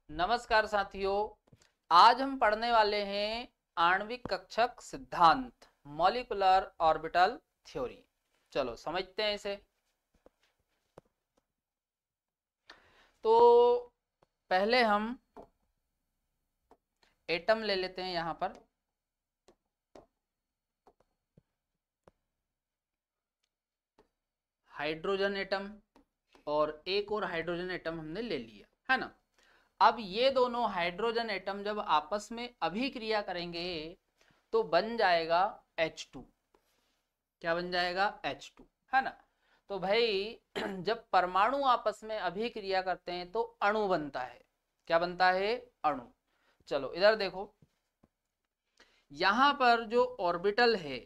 नमस्कार साथियों। आज हम पढ़ने वाले हैं आणविक कक्षक सिद्धांत, मॉलिक्यूलर ऑर्बिटल थ्योरी। चलो समझते हैं इसे। तो पहले हम एटम ले लेते हैं यहां पर। हाइड्रोजन एटम और एक और हाइड्रोजन एटम हमने ले लिया है ना। अब ये दोनों हाइड्रोजन एटम जब आपस में अभिक्रिया करेंगे तो बन जाएगा H2। क्या बन जाएगा? H2, है ना। तो भाई जब परमाणु आपस में अभिक्रिया करते हैं तो अणु बनता है। क्या बनता है? अणु। चलो इधर देखो, यहां पर जो ऑर्बिटल है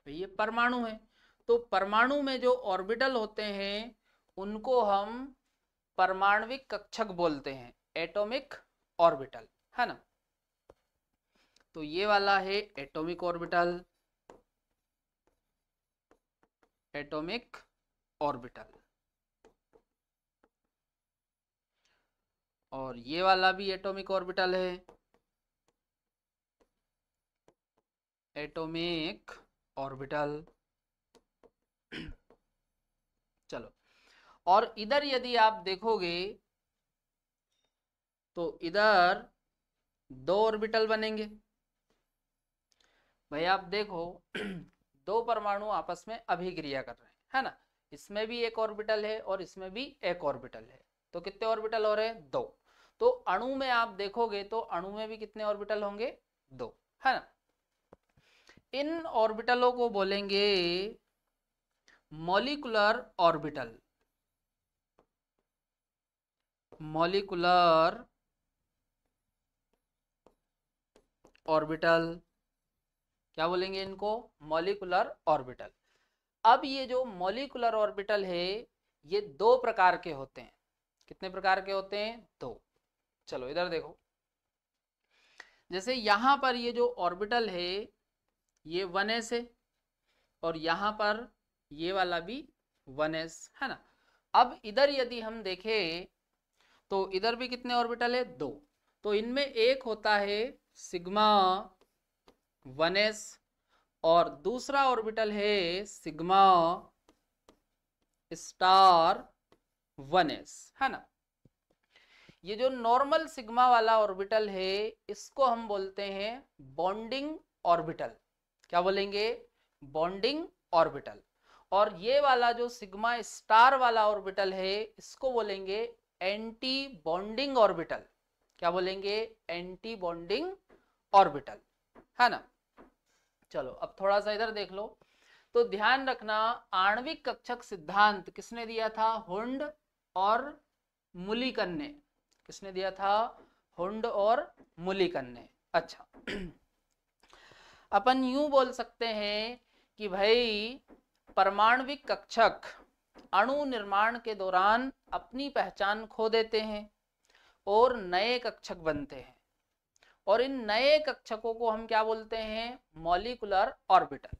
ये परमाणु है। तो परमाणु में जो ऑर्बिटल होते हैं उनको हम परमाणविक कक्षक बोलते हैं, एटॉमिक ऑर्बिटल, है ना। तो ये वाला है एटॉमिक ऑर्बिटल, एटॉमिक ऑर्बिटल। और ये वाला भी एटॉमिक ऑर्बिटल है, एटॉमिक ऑर्बिटल। चलो, और इधर यदि आप देखोगे तो इधर दो ऑर्बिटल बनेंगे। भाई आप देखो दो परमाणु आपस में अभिक्रिया कर रहे हैं, है ना। इसमें भी एक ऑर्बिटल है और इसमें भी एक ऑर्बिटल है। तो कितने ऑर्बिटल हो रहे हैं? दो। तो अणु में आप देखोगे तो अणु में भी कितने ऑर्बिटल होंगे? दो, है ना। इन ऑर्बिटलों को बोलेंगे मॉलिक्यूलर ऑर्बिटल। मॉलिक्यूलर ऑर्बिटल, क्या बोलेंगे इनको? Molecular orbital. अब ये जो मॉलिक्यूलर ऑर्बिटल है ये दो प्रकार के होते हैं। कितने प्रकार के होते हैं? दो। चलो इधर देखो, जैसे यहां पर ये जो ऑर्बिटल है ये 1s है और यहां पर ये वाला भी 1s, है ना। अब इधर यदि हम देखें तो इधर भी कितने ऑर्बिटल है? दो। तो इनमें एक होता है सिग्मा 1s और दूसरा ऑर्बिटल है सिग्मा स्टार 1s, है ना। ये जो नॉर्मल सिग्मा वाला ऑर्बिटल है इसको हम बोलते हैं बॉन्डिंग ऑर्बिटल। क्या बोलेंगे? Bonding orbital. और ये वाला जो सिग्मा स्टार वाला ऑर्बिटल है इसको बोलेंगे एंटी बॉन्डिंग ऑर्बिटल। क्या बोलेंगे? एंटी बॉन्डिंग ऑर्बिटल, है ना। चलो अब थोड़ा सा इधर देख लो। तो ध्यान रखना, आणविक कक्षक सिद्धांत किसने दिया था? हुंड और मुलिकन ने। किसने दिया था? हुंड और मुलिकन ने। अच्छा अपन यूं बोल सकते हैं कि भाई परमाणविक कक्षक अणु निर्माण के दौरान अपनी पहचान खो देते हैं और नए कक्षक बनते हैं। और इन नए कक्षकों को हम क्या बोलते हैं? Molecular orbital.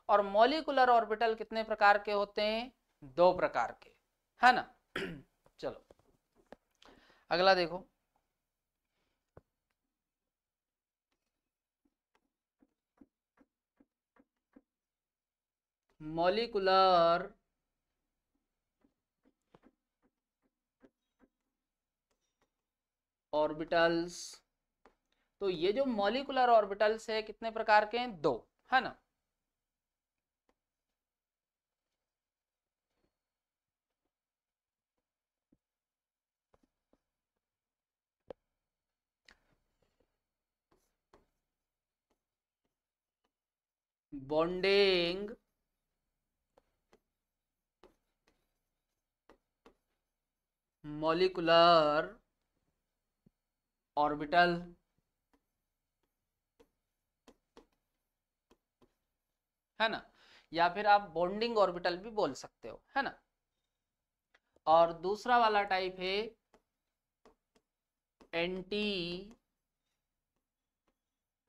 और मॉलिक्यूलर ऑर्बिटल कितने प्रकार के होते हैं? दो प्रकार के, है ना। चलो अगला देखो, मॉलिक्यूलर ऑर्बिटल्स। तो ये जो मॉलिक्यूलर ऑर्बिटल्स है कितने प्रकार के हैं? दो, है ना। बॉन्डिंग मॉलिक्यूलर ऑर्बिटल, है ना। या फिर आप बॉन्डिंग ऑर्बिटल भी बोल सकते हो, है ना। और दूसरा वाला टाइप है anti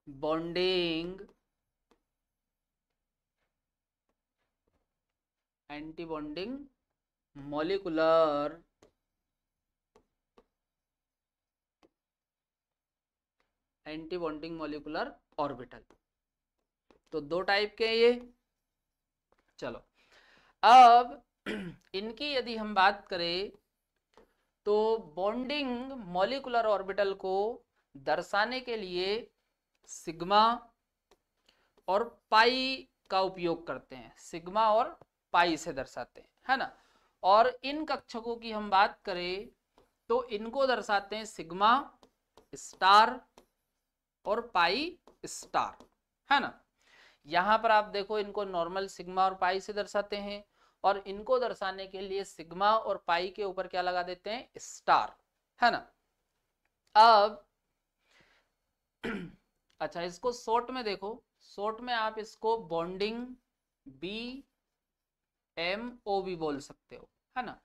bonding, anti bonding molecular anti bonding molecular orbital. तो दो टाइप के ये। चलो अब इनकी यदि हम बात करें तो बॉन्डिंग मॉलिक्यूलर ऑर्बिटल को दर्शाने के लिए सिग्मा और पाई का उपयोग करते हैं। सिग्मा और पाई से दर्शाते हैं, है ना। और इन कक्षकों की हम बात करें तो इनको दर्शाते हैं सिग्मा स्टार और पाई स्टार, है ना। यहां पर आप देखो इनको नॉर्मल सिग्मा और पाई से दर्शाते हैं, और इनको दर्शाने के लिए सिग्मा और पाई के ऊपर क्या लगा देते हैं, स्टार, है ना। अब अच्छा, इसको शॉर्ट में देखो, शॉर्ट में आप इसको बॉन्डिंग बी एम ओ भी बोल सकते हो, है ना।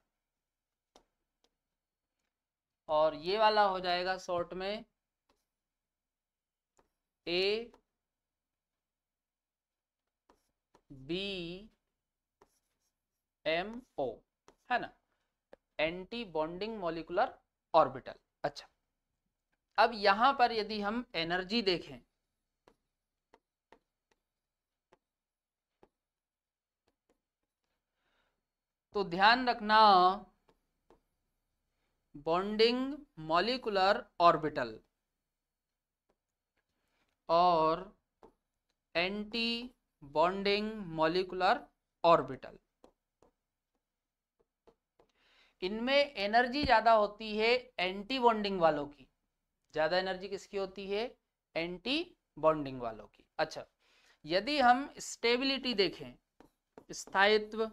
और ये वाला हो जाएगा शॉर्ट में ए बी एम ओ, है ना, एंटी बॉन्डिंग मॉलिक्यूलर ऑर्बिटल। अच्छा, अब यहां पर यदि हम एनर्जी देखें तो ध्यान रखना, बॉन्डिंग मॉलिक्यूलर ऑर्बिटल और एंटी बॉन्डिंग मॉलिक्यूलर ऑर्बिटल, इनमें एनर्जी ज्यादा होती है एंटी बॉन्डिंग वालों की। ज्यादा एनर्जी किसकी होती है, एंटी बॉन्डिंग वालों की। अच्छा, यदि हम स्टेबिलिटी देखें, स्थायित्व,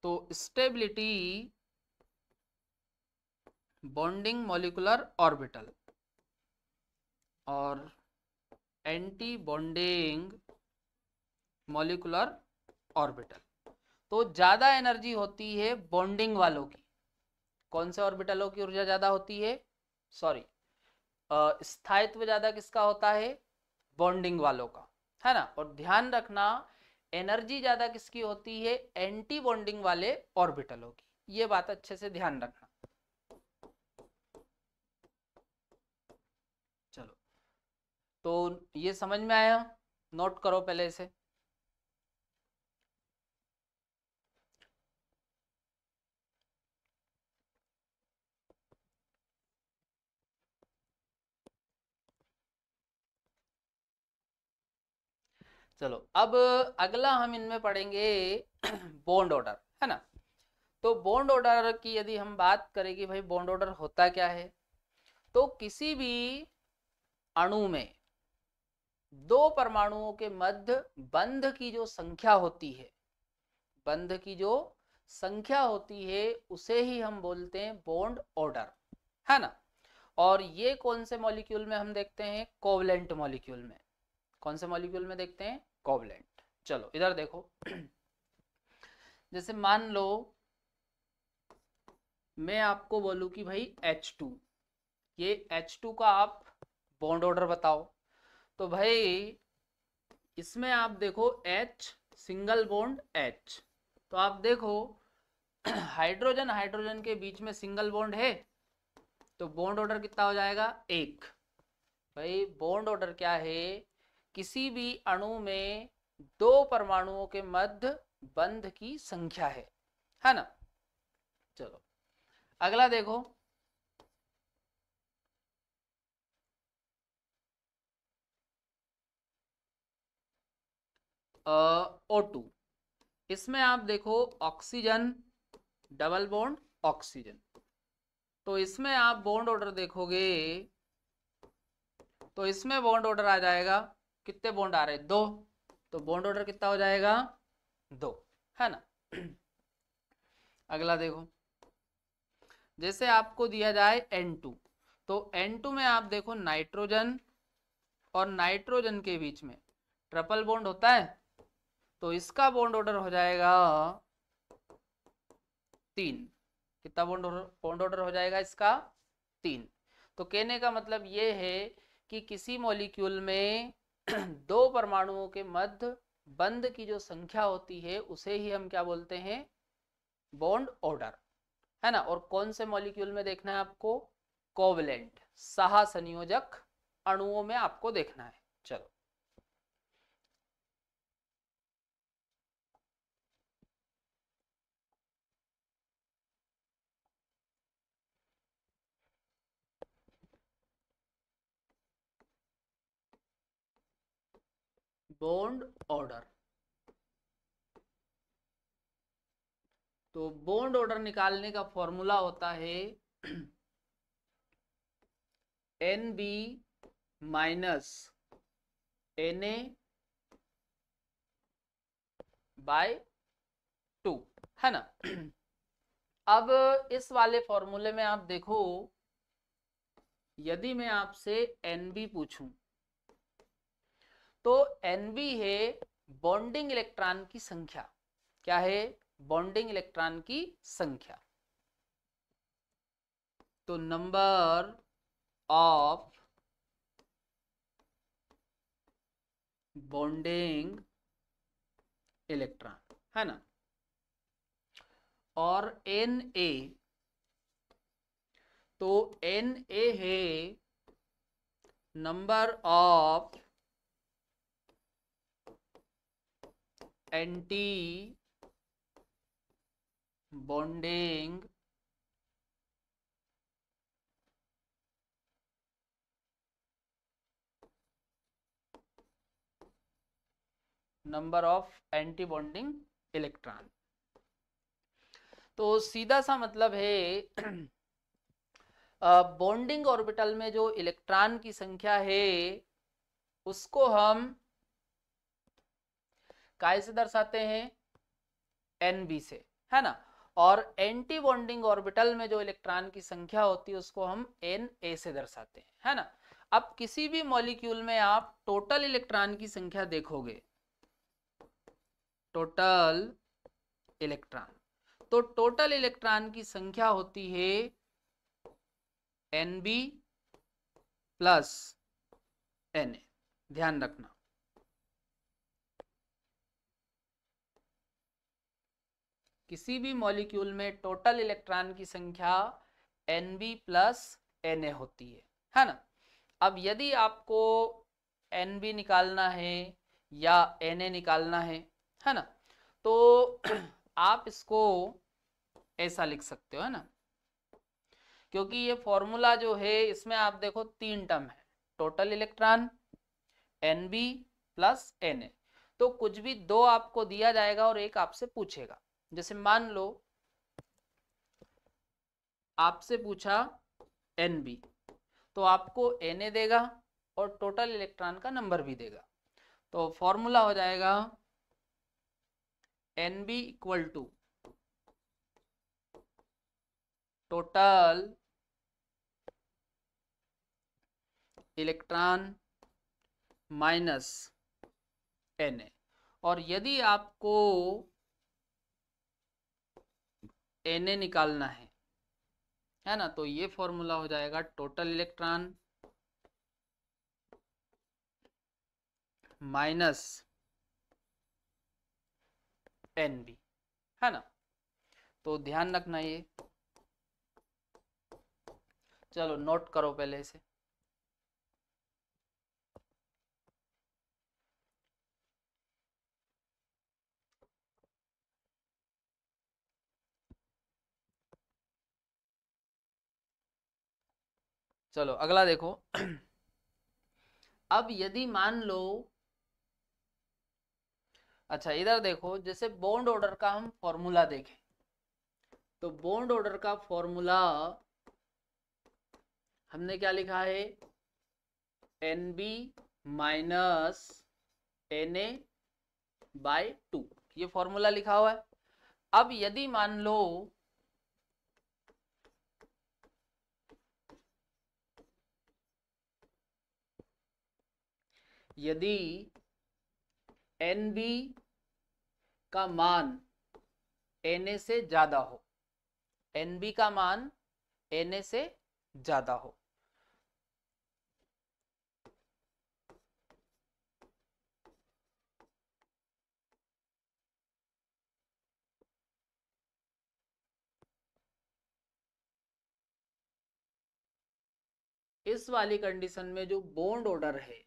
तो स्टेबिलिटी बॉन्डिंग मॉलिक्यूलर ऑर्बिटल और एंटी बॉन्डिंग मॉलिक्यूलर ऑर्बिटल, तो ज्यादा एनर्जी होती है बॉन्डिंग वालों की। कौन से ऑर्बिटलों की ऊर्जा ज्यादा होती है, सॉरी, स्थायित्व ज्यादा किसका होता है, बॉन्डिंग वालों का, है ना। और ध्यान रखना, एनर्जी ज्यादा किसकी होती है, एंटी बॉन्डिंग वाले ऑर्बिटलों की। ये बात अच्छे से ध्यान रखना। चलो, तो ये समझ में आया, नोट करो पहले इसे। चलो, अब अगला हम इनमें पढ़ेंगे बॉन्ड ऑर्डर, है ना। तो बॉन्ड ऑर्डर की यदि हम बात करें कि भाई बॉन्ड ऑर्डर होता क्या है, तो किसी भी अणु में दो परमाणुओं के मध्य बंध की जो संख्या होती है, बंध की जो संख्या होती है उसे ही हम बोलते हैं बॉन्ड ऑर्डर, है ना। और ये कौन से मॉलिक्यूल में हम देखते हैं, कोवलेंट मॉलिक्यूल में। कौन से मॉलिक्यूल में देखते हैं, कोवलेंट। चलो इधर देखो, जैसे मान लो मैं आपको बोलूं कि भाई H2, ये H2 का आप बॉन्ड ऑर्डर बताओ। तो भाई इसमें आप देखो H सिंगल बॉन्ड H, तो आप देखो हाइड्रोजन हाइड्रोजन के बीच में सिंगल बॉन्ड है, तो बॉन्ड ऑर्डर कितना हो जाएगा, एक। भाई बॉन्ड ऑर्डर क्या है, किसी भी अणु में दो परमाणुओं के मध्य बंध की संख्या है ना। चलो अगला देखो, O2, इसमें आप देखो ऑक्सीजन डबल बॉन्ड ऑक्सीजन, तो इसमें आप बॉन्ड ऑर्डर देखोगे तो इसमें बॉन्ड ऑर्डर आ जाएगा, कितने बॉन्ड आ रहे हैं, दो, तो बॉन्ड ऑर्डर कितना हो जाएगा, दो, है ना। अगला देखो, जैसे आपको दिया जाए N2, तो N2 में आप देखो नाइट्रोजन और नाइट्रोजन के बीच में ट्रिपल बॉन्ड होता है, तो इसका बॉन्ड ऑर्डर हो जाएगा तीन। कितना बॉन्ड ऑर्डर हो जाएगा इसका, तीन। तो कहने का मतलब ये है कि किसी मॉलिक्यूल में दो परमाणुओं के मध्य बंध की जो संख्या होती है उसे ही हम क्या बोलते हैं, बॉन्ड ऑर्डर, है ना। और कौन से मॉलिक्यूल में देखना है आपको, कोवलेंट, सह संयोजक अणुओं में आपको देखना है। चलो बॉन्ड ऑर्डर, तो बॉन्ड ऑर्डर निकालने का फॉर्मूला होता है N B minus N A by 2, है ना। अब इस वाले फॉर्मूले में आप देखो, यदि मैं आपसे एन बी पूछूं तो एन बी है बॉन्डिंग इलेक्ट्रॉन की संख्या। क्या है, बॉन्डिंग इलेक्ट्रॉन की संख्या। तो नंबर ऑफ बॉन्डिंग इलेक्ट्रॉन, है ना। और एन ए, तो एन ए है number of anti bonding number of anti bonding electron. तो सीधा सा मतलब है बॉन्डिंग ऑर्बिटल में जो इलेक्ट्रॉन की संख्या है उसको हम काय से दर्शाते हैं, एन बी से, है ना। और एंटी बॉन्डिंग ऑर्बिटल में जो इलेक्ट्रॉन की संख्या होती है उसको हम एन ए से दर्शाते हैं, है ना। अब किसी भी मॉलिक्यूल में आप टोटल इलेक्ट्रॉन की संख्या देखोगे, टोटल इलेक्ट्रॉन, तो टोटल इलेक्ट्रॉन की संख्या होती है N B plus N A, ध्यान रखना। किसी भी मॉलिक्यूल में टोटल इलेक्ट्रॉन की संख्या N B plus N A होती है ना। अब यदि आपको एन बी निकालना है या एन ए निकालना है ना, तो आप इसको ऐसा लिख सकते हो, है ना। क्योंकि ये फॉर्मूला जो है इसमें आप देखो तीन टर्म है, total electron, N B plus N A. तो कुछ भी दो आपको दिया जाएगा और एक आपसे पूछेगा। जैसे मान लो आपसे पूछा एन बी, तो आपको एन ए देगा और टोटल इलेक्ट्रॉन का नंबर भी देगा। तो फॉर्मूला हो जाएगा N B equal to total electron minus N A. और यदि आपको एन ए निकालना है ना, तो ये फॉर्मूला हो जाएगा total electron minus N B, है ना। तो ध्यान रखना ये, चलो नोट करो पहले इसे। चलो अगला देखो। अब यदि मान लो, अच्छा इधर देखो, जैसे बॉन्ड ऑर्डर का हम फॉर्मूला देखें तो बॉन्ड ऑर्डर का फॉर्मूला हमने क्या लिखा है, N B minus N A by 2, ये फॉर्मूला लिखा हुआ है। अब यदि मान लो यदि एन बी का मान एन ए से ज्यादा हो, एन बी का मान एन ए से ज्यादा हो, इस वाली कंडीशन में जो बॉन्ड ऑर्डर है,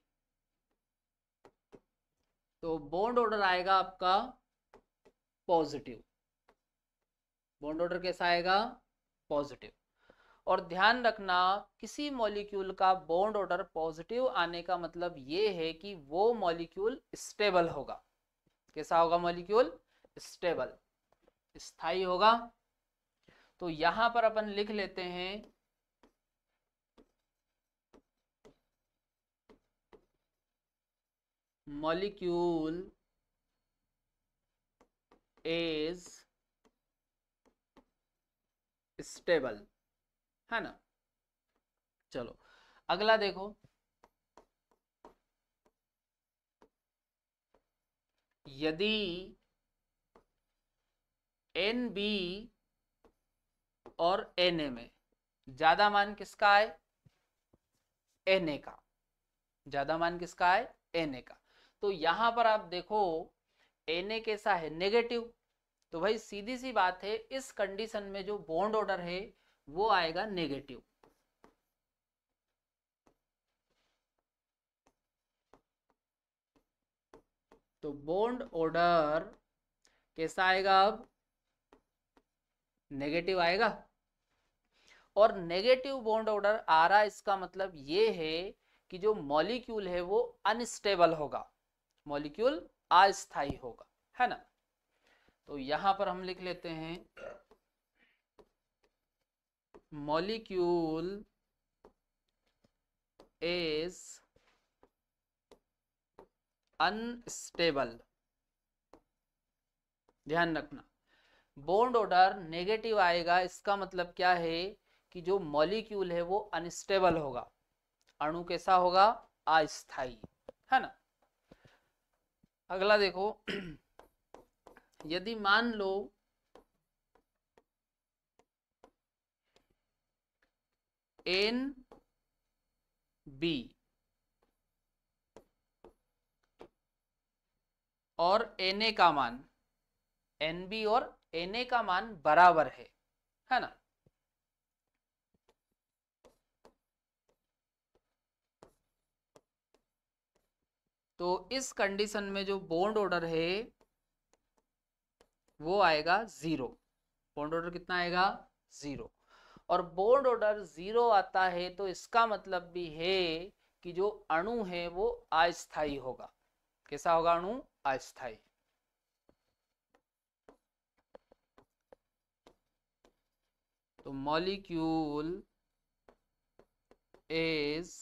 तो बॉन्ड ऑर्डर आएगा आपका पॉजिटिव। बॉन्ड ऑर्डर कैसा आएगा? पॉजिटिव। और ध्यान रखना, किसी मॉलिक्यूल का बॉन्ड ऑर्डर पॉजिटिव आने का मतलब ये है कि वो मॉलिक्यूल स्टेबल होगा। कैसा होगा मॉलिक्यूल? स्टेबल, स्थायी होगा। तो यहां पर अपन लिख लेते हैं मॉलिक्यूल इज स्टेबल, है ना। चलो अगला देखो, यदि एन बी और एन ए में ज्यादा मान किसका है? एन ए का। ज्यादा मान किसका है? एन ए का। तो यहां पर आप देखो एन ए कैसा है? नेगेटिव। तो भाई सीधी सी बात है, इस कंडीशन में जो बॉन्ड ऑर्डर है वो आएगा नेगेटिव। तो बॉन्ड ऑर्डर कैसा आएगा? अब नेगेटिव आएगा। और नेगेटिव बॉन्ड ऑर्डर आ रहा, इसका मतलब ये है कि जो मॉलिक्यूल है वो अनस्टेबल होगा, मॉलिक्यूल अस्थायी होगा, है ना। तो यहां पर हम लिख लेते हैं मॉलिक्यूल इज अनस्टेबल। ध्यान रखना, बॉन्ड ऑर्डर नेगेटिव आएगा, इसका मतलब क्या है कि जो मॉलिक्यूल है वो अनस्टेबल होगा, अणु कैसा होगा? अस्थायी, है ना। अगला देखो, यदि मान लो एन बी और एन ए का मान, एन बी और एन ए का मान बराबर है ना। तो इस कंडीशन में जो बॉन्ड ऑर्डर है वो आएगा 0। बॉन्ड ऑर्डर कितना आएगा? 0। और बॉन्ड ऑर्डर 0 आता है तो इसका मतलब भी है कि जो अणु है वो अस्थायी होगा। कैसा होगा अणु? अस्थायी। तो मॉलिक्यूल इज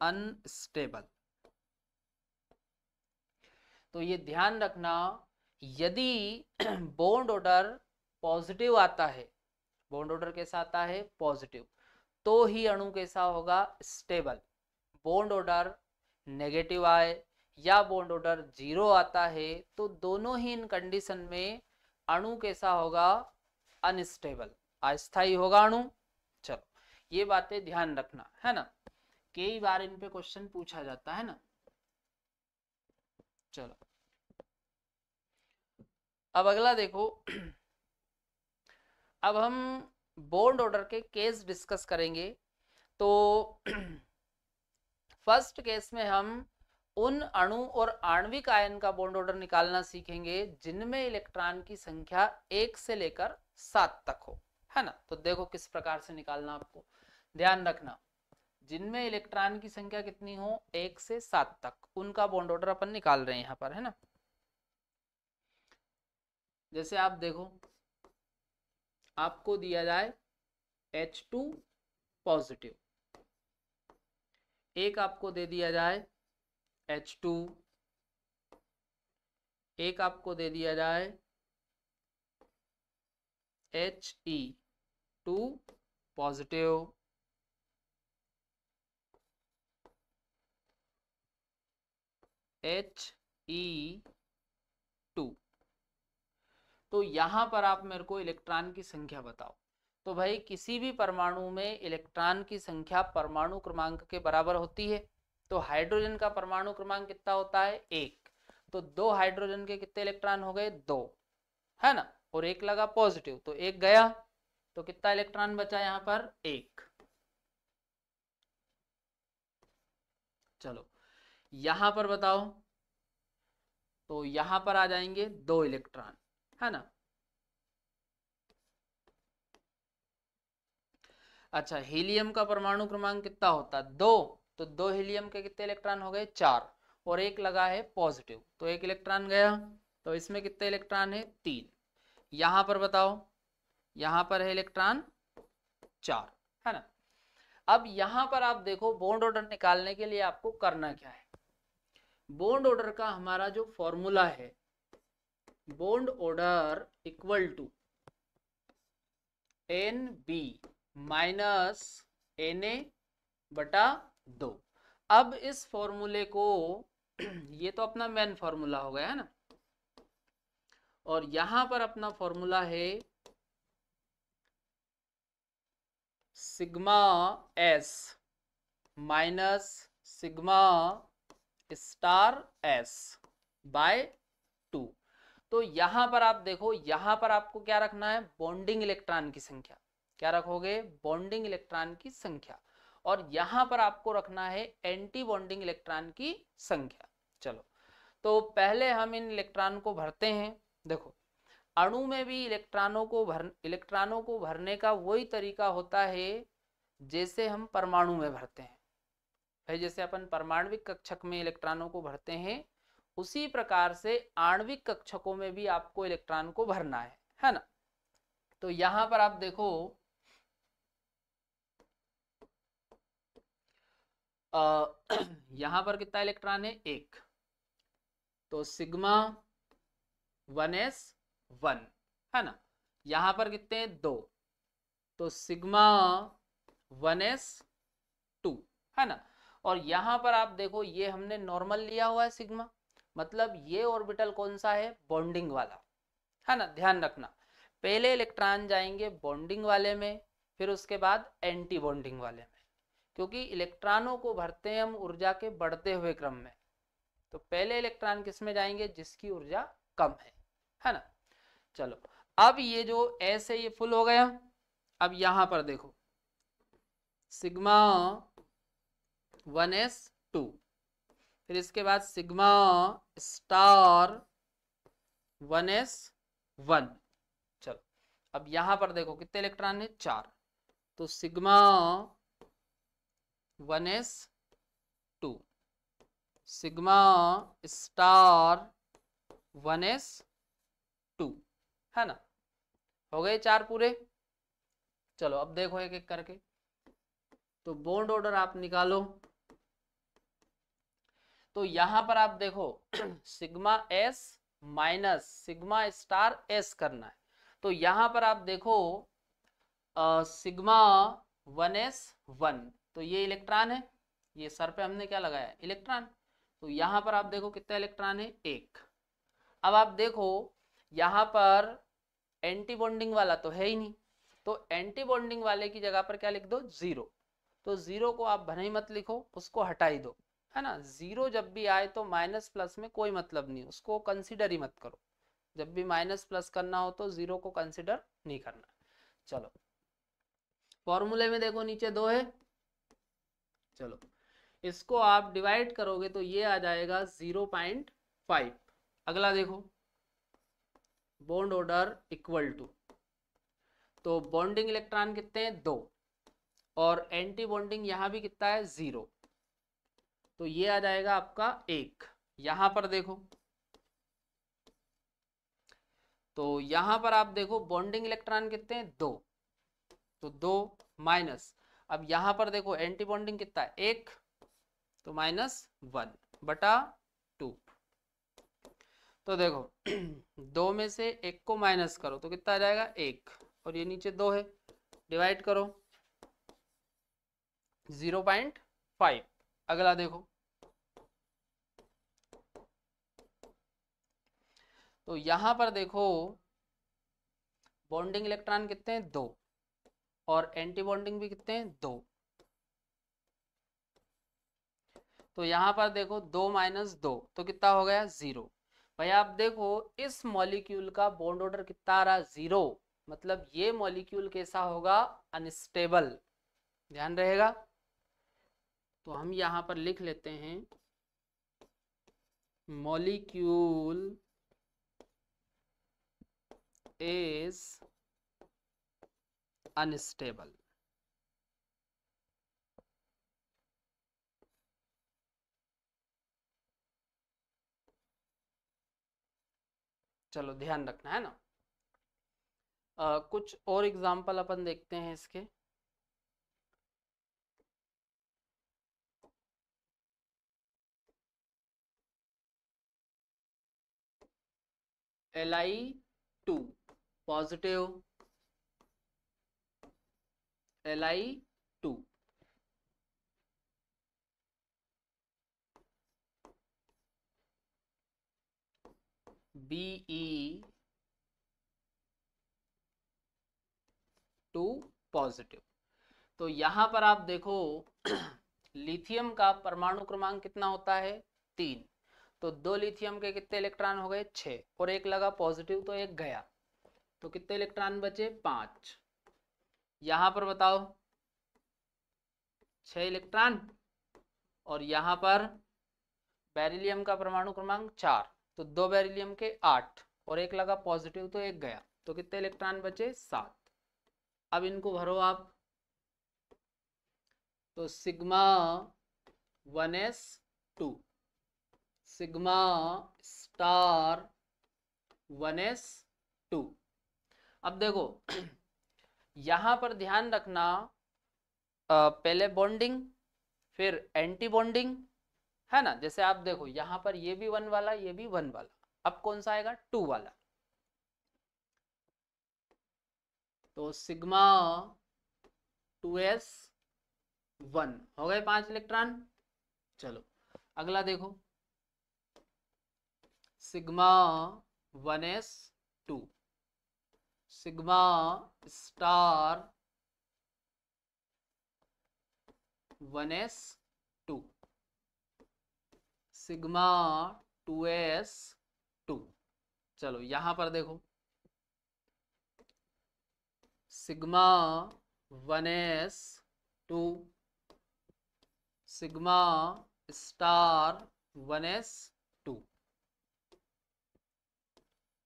अनस्टेबल। तो ये ध्यान रखना, यदि बॉन्ड ऑर्डर पॉजिटिव आता है, बॉन्ड ऑर्डर कैसा आता है? पॉजिटिव, तो ही अणु कैसा होगा? स्टेबल। बॉन्ड ऑर्डर नेगेटिव आए या बॉन्ड ऑर्डर 0 आता है तो दोनों ही इन कंडीशन में अणु कैसा होगा? अनस्टेबल, अस्थायी होगा अणु। चलो ये बातें ध्यान रखना, है ना। कई बार इन पे क्वेश्चन पूछा जाता है ना। चलो अब अगला देखो, अब हम बॉन्ड ऑर्डर के केस डिस्कस करेंगे। तो फर्स्ट केस में हम उन अणु और आणविक आयन का बॉन्ड ऑर्डर निकालना सीखेंगे जिनमें इलेक्ट्रॉन की संख्या 1 से लेकर 7 तक हो, है ना। तो देखो किस प्रकार से निकालना, आपको ध्यान रखना, जिनमें इलेक्ट्रॉन की संख्या कितनी हो? 1 से 7 तक, उनका बॉन्ड ऑर्डर अपन निकाल रहे हैं यहाँ पर, है ना। जैसे आप देखो, आपको दिया जाए H2 पॉजिटिव, एक आपको दे दिया जाए H2, एक आपको दे दिया जाए He2 पॉजिटिव, He2। तो यहां पर आप मेरे को इलेक्ट्रॉन की संख्या बताओ। तो भाई किसी भी परमाणु में इलेक्ट्रॉन की संख्या परमाणु क्रमांक के बराबर होती है। तो हाइड्रोजन का परमाणु क्रमांक कितना होता है? 1। तो 2 हाइड्रोजन के कितने इलेक्ट्रॉन हो गए? 2, है ना। और एक लगा पॉजिटिव, तो एक गया, तो कितना इलेक्ट्रॉन बचा यहाँ पर? एक। चलो यहां पर बताओ, तो यहां पर आ जाएंगे 2 इलेक्ट्रॉन, है ना। अच्छा, हीलियम का परमाणु क्रमांक कितना होता है? 2, तो 2 हीलियम के कितने इलेक्ट्रॉन हो गए? 4, और एक लगा है पॉजिटिव, तो एक इलेक्ट्रॉन गया, तो इसमें कितने इलेक्ट्रॉन है? 3। यहां पर बताओ, यहां पर है इलेक्ट्रॉन 4, है ना। अब यहां पर आप देखो, बॉन्ड ऑर्डर निकालने के लिए आपको करना क्या है। बॉन्ड ऑर्डर का हमारा जो फॉर्मूला है, bond order equal to N B minus N A बटा 2। अब इस फॉर्मूले को ये तो अपना मेन फॉर्मूला हो गया है ना, और यहां पर अपना फॉर्मूला है sigma S minus sigma star S by 2। तो यहां पर आप देखो, यहां पर आपको क्या रखना है? बॉन्डिंग इलेक्ट्रॉन की संख्या। क्या रखोगे? बॉन्डिंग इलेक्ट्रॉन की संख्या। और यहां पर आपको रखना है एंटी बॉन्डिंग इलेक्ट्रॉन की संख्या। चलो, तो पहले हम इन इलेक्ट्रॉन को भरते हैं। देखो, अणु में भी इलेक्ट्रॉनों को भरने का वही तरीका होता है जैसे हम परमाणु में भरते हैं। भाई, जैसे अपन परमाणविक कक्षक में इलेक्ट्रॉनों को भरते हैं, उसी प्रकार से आणविक कक्षकों में भी आपको इलेक्ट्रॉन को भरना है ना। तो यहां पर आप देखो, यहां पर कितना इलेक्ट्रॉन है? एक, तो सिग्मा 1s1, है ना। यहां पर कितने हैं? 2, तो सिग्मा 1s2, है ना। और यहां पर आप देखो, ये हमने नॉर्मल लिया हुआ है सिग्मा, मतलब ये ऑर्बिटल कौन सा है? बॉन्डिंग वाला, है ना। ध्यान रखना, पहले इलेक्ट्रॉन जाएंगे बॉन्डिंग वाले में, फिर उसके बाद एंटी बॉन्डिंग वाले में, क्योंकि इलेक्ट्रॉनों को भरते हैं हम ऊर्जा के बढ़ते हुए क्रम में। तो पहले इलेक्ट्रॉन किस में जाएंगे? जिसकी ऊर्जा कम है ना। चलो, अब ये जो एस है ये फुल हो गया। अब यहां पर देखो, सिग्मा 1s2, फिर इसके बाद सिग्मा स्टार 1s1। चलो, अब यहां पर देखो कितने इलेक्ट्रॉन है? 4, तो sigma 1s2 sigma star 1s2, है ना। हो गए 4 पूरे। चलो अब देखो एक एक करके, तो बॉन्ड ऑर्डर आप निकालो। तो यहां पर आप देखो sigma S minus sigma star S करना है। तो यहां पर आप देखो सिग्मा 1s1, तो ये इलेक्ट्रॉन है, ये सर पे हमने क्या लगाया? इलेक्ट्रॉन। तो यहां पर आप देखो कितना इलेक्ट्रॉन है? एक। अब आप देखो, यहां पर एंटी बॉन्डिंग वाला तो है ही नहीं, तो एंटी बॉन्डिंग वाले की जगह पर क्या लिख दो? 0। तो 0 को आप भले ही मत लिखो, उसको हटा ही दो, है ना। 0 जब भी आए तो माइनस प्लस में कोई मतलब नहीं, उसको कंसीडर ही मत करो। जब भी माइनस प्लस करना हो तो 0 को कंसीडर नहीं करना। चलो, फॉर्मूले में देखो नीचे 2 है। चलो, इसको आप डिवाइड करोगे तो ये आ जाएगा 0.5। अगला देखो, बॉन्ड ऑर्डर इक्वल टू, तो बॉन्डिंग इलेक्ट्रॉन कितने हैं? 2, और एंटी बॉन्डिंग यहां भी कितना है? 0, तो ये आ जाएगा आपका 1। यहां पर देखो, तो यहां पर आप देखो बॉन्डिंग इलेक्ट्रॉन कितने हैं? 2, तो 2 माइनस, अब यहां पर देखो एंटी बॉन्डिंग कितना है? 1, तो -1 बटा 2। तो देखो 2 में से 1 को माइनस करो तो कितना आ जाएगा? 1, और ये नीचे 2 है, डिवाइड करो 0.5। अगला देखो, तो यहां पर देखो बॉन्डिंग इलेक्ट्रॉन कितने हैं? 2, और एंटी बॉन्डिंग भी कितने हैं? 2। तो यहां पर देखो 2 - 2 तो कितना हो गया? 0। भाई आप देखो इस मॉलिक्यूल का बॉन्ड ऑर्डर कितना आ रहा, 0, मतलब ये मॉलिक्यूल कैसा होगा, अनस्टेबल, ध्यान रहेगा। तो हम यहां पर लिख लेते हैं मॉलिक्यूल इज अनस्टेबल। चलो ध्यान रखना है ना। कुछ और एग्जाम्पल अपन देखते हैं इसके। Li2 positive, Li2 Be2 positive. तो यहां पर आप देखो लिथियम का परमाणु क्रमांक कितना होता है, 3। तो 2 लिथियम के कितने इलेक्ट्रॉन हो गए, 6, और एक लगा पॉजिटिव तो एक गया, तो कितने इलेक्ट्रॉन बचे, 5। यहां पर बताओ 6 इलेक्ट्रॉन, और यहां पर बेरिलियम का परमाणु क्रमांक 4, तो 2 बेरिलियम के 8, और एक लगा पॉजिटिव तो एक गया, तो कितने इलेक्ट्रॉन बचे, 7। अब इनको भरो आप, तो sigma 1s2 sigma star 1s2। अब देखो यहां पर ध्यान रखना, पहले बॉन्डिंग फिर एंटी बॉन्डिंग, है ना। जैसे आप देखो यहां पर ये भी 1 वाला, ये भी 1 वाला, अब कौन सा आएगा, 2 वाला। तो सिग्मा 2s1 हो गए 5 इलेक्ट्रॉन। चलो अगला देखो, sigma 1s2 sigma star 1s2 sigma 2s2। चलो यहां पर देखो sigma 1s2 sigma star 1s2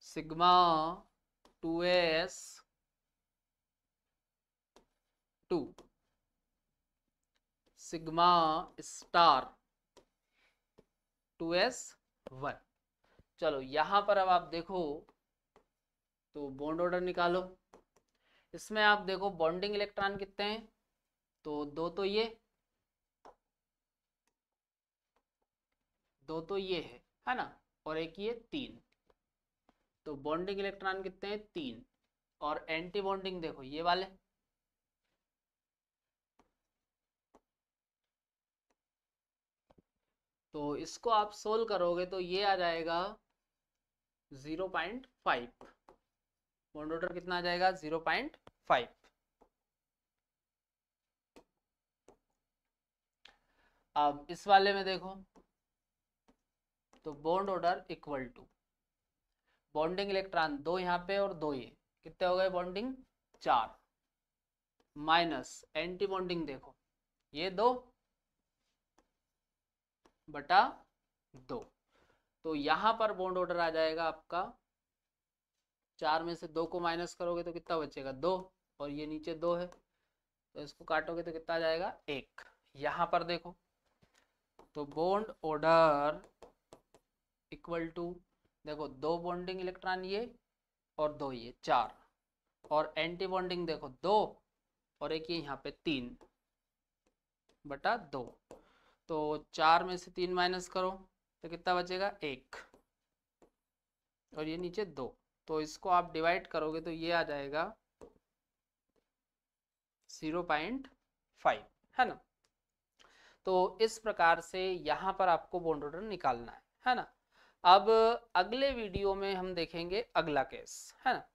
sigma 2s2 sigma star 2s1। चलो यहां पर अब आप देखो तो बॉन्ड ऑर्डर निकालो। इसमें आप देखो बॉन्डिंग इलेक्ट्रॉन कितने हैं, तो 2 तो ये, 2 तो ये है ना, और एक ये 3। तो बॉन्डिंग इलेक्ट्रॉन कितने हैं, 3। और एंटी बॉन्डिंग देखो ये वाले, तो इसको आप सोल्व करोगे तो ये आ जाएगा 0.5। बॉन्ड ऑर्डर कितना आ जाएगा, 0.5। अब इस वाले में देखो तो bond order equal to bonding electron 2 यहाँ पे और 2 ये, कितने हो गए बॉन्डिंग, 4, माइनस एंटी बॉन्डिंग देखो ये 2 बटा 2। तो यहां पर बॉन्ड ऑर्डर आ जाएगा आपका, 4 में से 2 को माइनस करोगे तो कितना बचेगा, 2, और ये नीचे 2 है, तो इसको काटोगे तो कितना आ जाएगा, 1। यहां पर देखो तो बॉन्ड ऑर्डर इक्वल टू, देखो 2 बॉन्डिंग इलेक्ट्रॉन ये और 2 ये, 4, और एंटी बॉन्डिंग देखो 2 और एक ये यहाँ पे 3 बटा 2। तो 4 में से 3 माइनस करो तो कितना बचेगा, 1, और ये नीचे 2। तो इसको आप डिवाइड करोगे तो ये आ जाएगा 0.5, है ना। तो इस प्रकार से यहाँ पर आपको बॉन्ड ऑर्डर निकालना है ना। अब अगले वीडियो में हम देखेंगे अगला केस, है ना।